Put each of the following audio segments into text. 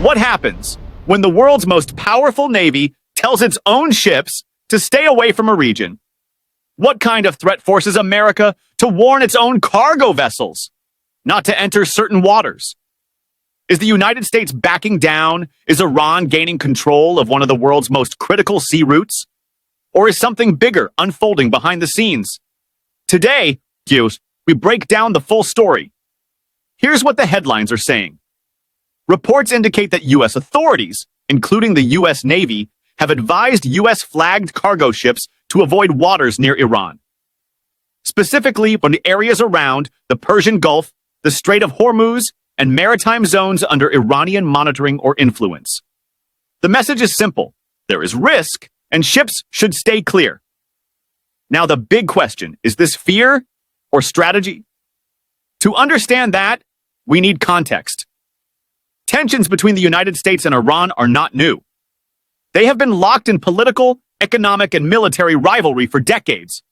What happens when the world's most powerful navy tells its own ships to stay away from a region? What kind of threat forces America to warn its own cargo vessels not to enter certain waters? Is the United States backing down? Is Iran gaining control of one of the world's most critical sea routes? Or is something bigger unfolding behind the scenes? Today, we break down the full story. Here's what the headlines are saying. Reports indicate that U.S. authorities, including the U.S. Navy, have advised U.S.-flagged cargo ships to avoid waters near Iran. Specifically, from the areas around the Persian Gulf, the Strait of Hormuz, and maritime zones under Iranian monitoring or influence. The message is simple. There is risk, and ships should stay clear. Now, the big question, is this fear or strategy? To understand that, we need context. Tensions between the United States and Iran are not new. They have been locked in political, economic, and military rivalry for decades.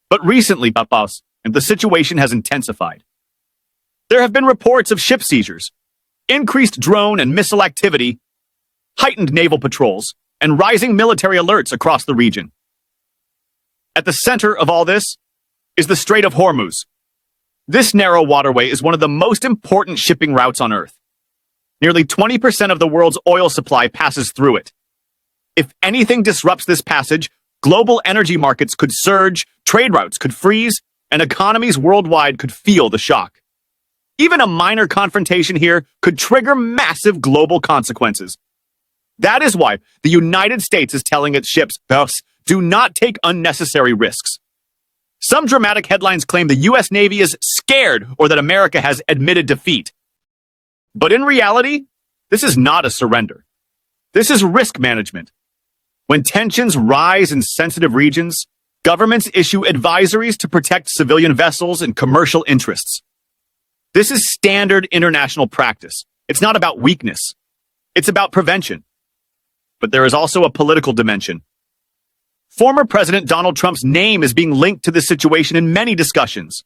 But recently, the situation has intensified. There have been reports of ship seizures, increased drone and missile activity, heightened naval patrols, and rising military alerts across the region. At the center of all this is the Strait of Hormuz. This narrow waterway is one of the most important shipping routes on Earth. Nearly 20% of the world's oil supply passes through it. If anything disrupts this passage, global energy markets could surge, trade routes could freeze, and economies worldwide could feel the shock. Even a minor confrontation here could trigger massive global consequences. That is why the United States is telling its ships, do not take unnecessary risks. Some dramatic headlines claim the U.S. Navy is scared or that America has admitted defeat. But in reality, this is not a surrender. This is risk management. When tensions rise in sensitive regions, governments issue advisories to protect civilian vessels and commercial interests. This is standard international practice. It's not about weakness. It's about prevention. But there is also a political dimension. Former President Donald Trump's name is being linked to this situation in many discussions.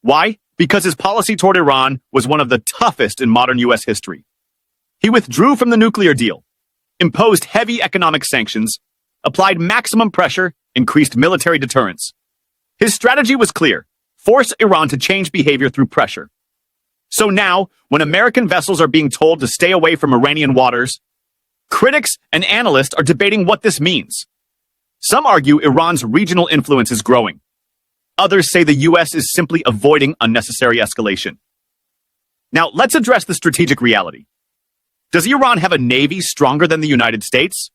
Why? Because his policy toward Iran was one of the toughest in modern U.S. history. He withdrew from the nuclear deal, imposed heavy economic sanctions, applied maximum pressure, increased military deterrence. His strategy was clear: force Iran to change behavior through pressure. So now, when American vessels are being told to stay away from Iranian waters, critics and analysts are debating what this means. Some argue Iran's regional influence is growing. Others say the U.S. is simply avoiding unnecessary escalation. Now, let's address the strategic reality. Does Iran have a navy stronger than the United States?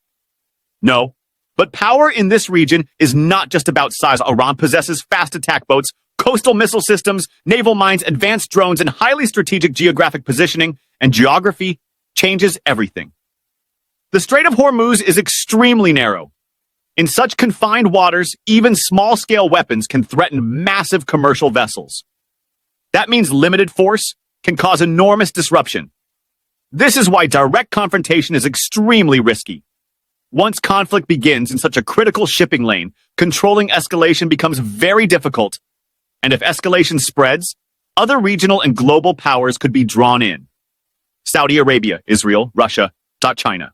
No. But power in this region is not just about size. Iran possesses fast attack boats, coastal missile systems, naval mines, advanced drones, and highly strategic geographic positioning, and geography changes everything. The Strait of Hormuz is extremely narrow. In such confined waters, even small-scale weapons can threaten massive commercial vessels. That means limited force can cause enormous disruption. This is why direct confrontation is extremely risky. Once conflict begins in such a critical shipping lane, controlling escalation becomes very difficult. And if escalation spreads, other regional and global powers could be drawn in. Saudi Arabia, Israel, Russia, China.